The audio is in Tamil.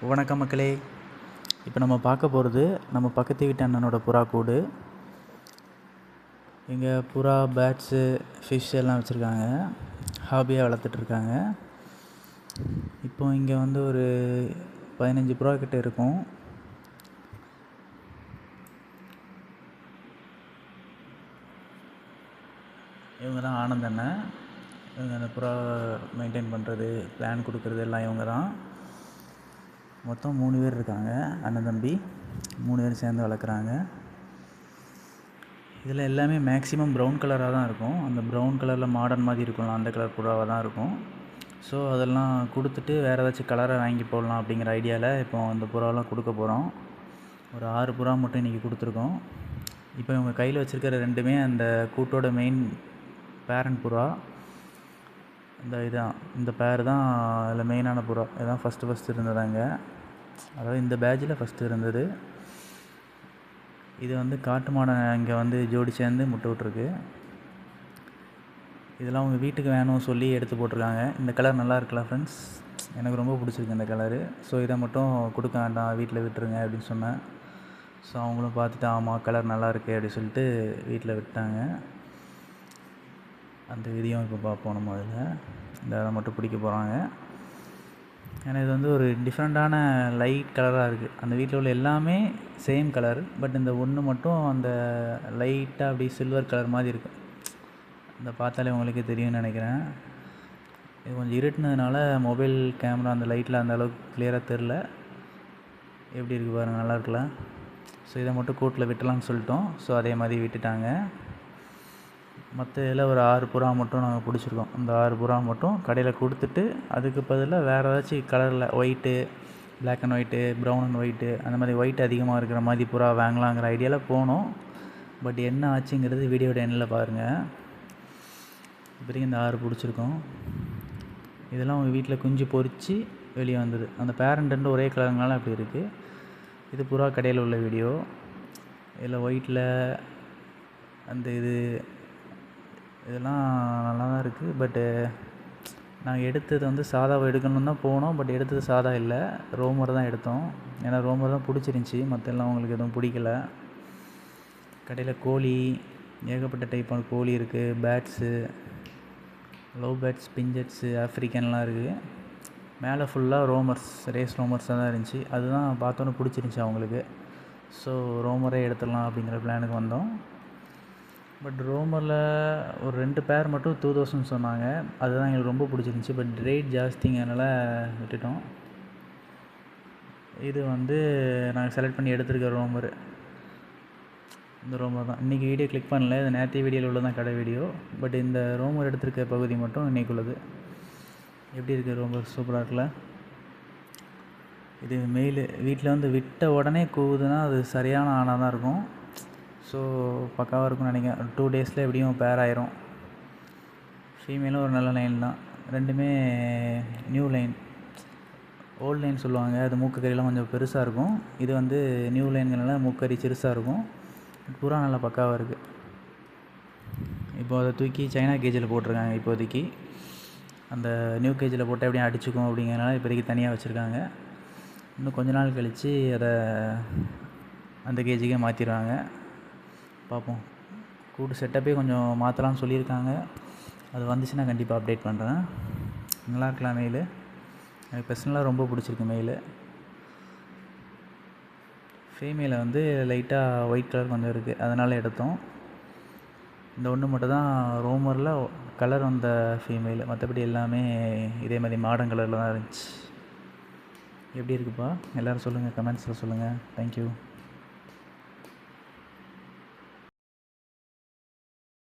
வணக்கம் மக்களே. இப்போ நம்ம பார்க்க போகிறது நம்ம பக்கத்து வீட்டு அண்ணனோட புறா கூடு. இங்கே புறா, பேட்ஸு, ஃபிஷ் எல்லாம் வச்சுருக்காங்க. ஹாபியாக வளர்த்துட்ருக்காங்க. இப்போ இங்கே வந்து ஒரு 15 புறா கிட்ட இருக்கும். இவங்க தான் ஆனந்த் அண்ணன். இவங்க அந்த புறா மெயின்டைன் பண்ணுறது, பிளான் கொடுக்குறது எல்லாம் இவங்க தான். மொத்தம் 3 பேர் இருக்காங்க, அண்ணன் தம்பி 3 பேர் சேர்ந்து வளர்க்குறாங்க. இதில் எல்லாமே மேக்ஸிமம் ப்ரௌன் கலராக தான் இருக்கும். அந்த ப்ரௌன் கலரில் மாடர்ன் மாதிரி இருக்கும்ல, அந்த கலர் புறாவாக தான் இருக்கும். ஸோ அதெல்லாம் கொடுத்துட்டு வேறு ஏதாச்சும் கலரை வாங்கி போடலாம் அப்படிங்கிற ஐடியாவில் இப்போ அந்த புறாவெலாம் கொடுக்க போகிறோம். ஒரு 6 புறா மட்டும் இன்றைக்கி கொடுத்துருக்கோம். இப்போ இவங்க கையில் வச்சுருக்கிற 2மே அந்த கூட்டோட மெயின் பேரண்ட் புறா. இந்த பேர் தான் அதில் மெயினான புறா. இதுதான் ஃபஸ்ட்டு இருந்ததாங்க. அதாவது இந்த பேட்சில் ஃபஸ்ட்டு இருந்தது. இது வந்து காட்டு மாடை இங்கே வந்து ஜோடி சேர்ந்து முட்டை விட்ருக்கு. இதெல்லாம் அவங்க வீட்டுக்கு வேணும் சொல்லி எடுத்து போட்டிருக்காங்க. இந்த கலர் நல்லா இருக்குல்ல ஃப்ரெண்ட்ஸ், எனக்கு ரொம்ப பிடிச்சிருக்கு இந்த கலரு. ஸோ இதை மட்டும் கொடுக்க வேண்டாம், வீட்டில் விட்டுருங்க அப்படின்னு சொன்னேன். ஸோ அவங்களும் பார்த்துட்டு ஆமாம் கலர் நல்லா இருக்குது அப்படி சொல்லிட்டு வீட்டில் விட்டாங்க. அந்த விதியும் இப்போ பார்ப்போம். நம்ம அதில் அதை மட்டும் பிடிக்க போகிறாங்க. ஏன்னா இது வந்து ஒரு டிஃப்ரெண்ட்டான லைட் கலராக இருக்குது. அந்த வீட்டில் உள்ள எல்லாமே சேம் கலர், பட் இந்த ஒன்று மட்டும் அந்த லைட்டாக அப்படி சில்வர் கலர் மாதிரி இருக்குது. இந்த பார்த்தாலே உங்களுக்கே தெரியும்னு நினைக்கிறேன். இது கொஞ்சம் இருட்டுனதுனால மொபைல் கேமரா அந்த லைட்டில் அந்த அளவுக்கு கிளியராக தெரில. எப்படி இருக்குது பாருங்கள், நல்லா இருக்குல்ல. ஸோ இதை மட்டும் கூட்டில் விட்டலாம்னு சொல்லிட்டோம். ஸோ அதே மாதிரி விட்டுட்டாங்க. மற்ற இதில் ஒரு 6 புறா மட்டும் நாங்கள் பிடிச்சிருக்கோம். அந்த 6 புறா மட்டும் கடையில் கொடுத்துட்டு அதுக்கு பதிலாக வேறு ஏதாச்சும் கலரில் white, black and white, brown and white, அந்த மாதிரி ஒயிட் அதிகமாக இருக்கிற மாதிரி புறா வாங்கலாங்கிற ஐடியாவில் போனோம். பட் என்ன ஆச்சுங்கிறது வீடியோட எண்ணில் பாருங்கள். இப்போதைக்கு இந்த 6 பிடிச்சிருக்கோம். இதெல்லாம் அவங்க வீட்டில் குஞ்சு பொறிச்சு வெளியே வந்தது. அந்த பேரண்ட் ரெண்டு ஒரே கலருங்கனால அப்படி இருக்குது. இது புறா கடையில் உள்ள வீடியோ. இதில் ஒயிட்டில் அந்த இதெல்லாம் நல்லா தான் இருக்குது. பட்டு நாங்கள் எடுத்தது வந்து சாதாவை எடுக்கணுன்னு தான் போனோம். பட் எடுத்தது சாதா இல்லை, ரோமர் தான் எடுத்தோம். ஏன்னா ரோமர் தான் பிடிச்சிருந்துச்சி, மற்றெல்லாம் அவங்களுக்கு எதுவும் பிடிக்கல. கடையில் கோழி ஏகப்பட்ட டைப்பான கோழி இருக்குது. பேட்ஸு, லவ் பேட்ஸ், பிஞ்சட்ஸு, ஆஃப்ரிக்கன்லாம் இருக்குது. மேலே ஃபுல்லாக ரோமர்ஸ், ரேஸ் ரோமர்ஸாக தான் இருந்துச்சு. அதுதான் பார்த்தோன்னே பிடிச்சிருந்துச்சி அவங்களுக்கு. ஸோ ரோமரே எடுத்துடலாம் அப்படிங்கிற பிளானுக்கு வந்தோம். பட் ரோமரில் ஒரு 2 பேர் மட்டும் 2000 சொன்னாங்க. அதுதான் எங்களுக்கு ரொம்ப பிடிச்சிருந்துச்சி. பட் ரேட் ஜாஸ்திங்கிறனால விட்டுட்டோம். இது வந்து நாங்கள் செலக்ட் பண்ணி எடுத்துருக்க ரோமரு. இந்த ரோமர் தான் இன்றைக்கி வீடியோ கிளிக் பண்ணல, இது நேற்று வீடியோவில் உள்ள தான் கடை வீடியோ. பட் இந்த ரோமர் எடுத்திருக்க பகுதி மட்டும் இன்றைக்கி உள்ளது. எப்படி இருக்குது ரோமர்? சூப்பராக இருக்குல்ல. இது மெயில் வீட்டில் வந்து விட்ட உடனே கூவுதுன்னா அது சரியான ஆணாக தான் இருக்கும். ஸோ பக்காவாக இருக்கும்னு நினைக்கிறேன். 2 டேஸில் எப்படியும் பேர் ஆயிரும். ஃபீமேலும் ஒரு நல்ல லைன் தான். 2மே நியூ லைன். ஓல்டு லைன் சொல்லுவாங்க, அது மூக்குக்கறியெல்லாம் கொஞ்சம் பெருசாக இருக்கும். இது வந்து நியூ லைன்கிறனால மூக்கறி சிறுசாக இருக்கும். புறா நல்லா பக்காவாக இருக்குது. இப்போ அதை தூக்கி சைனா கேஜில் போட்டிருக்காங்க. இப்போதைக்கு அந்த நியூ கேஜில் போட்டால் எப்படியும் அடிச்சுக்கும் அப்படிங்கிறனால இப்போதைக்கு தனியாக வச்சுருக்காங்க. இன்னும் கொஞ்ச நாள் கழித்து அதை அந்த கேஜிக்கே மாற்றிடுவாங்க. பார்ப்போம். கூட்டு செட்டப்பே கொஞ்சம் மாற்றலாம்னு சொல்லியிருக்காங்க. அது வந்துச்சுன்னா கண்டிப்பாக அப்டேட் பண்ணுறேன். நல்லா இருக்கலாம் மெயில். எனக்கு பர்சனலாக ரொம்ப பிடிச்சிருக்கு மெயில். ஃபீமேலில் வந்து லைட்டாக ஒயிட் கலர் கொஞ்சம் இருக்குது, அதனால் எடுத்தோம். இந்த ஒன்று மட்டும் தான் ரோமரில் கலர் வந்த ஃபீமேல். மற்றபடி எல்லாமே இதே மாதிரி மாடர்ன் கலரில் தான் இருந்துச்சு. எப்படி இருக்குப்பா? எல்லோரும் சொல்லுங்கள், கமெண்ட்ஸில் சொல்லுங்கள். தேங்க்யூ.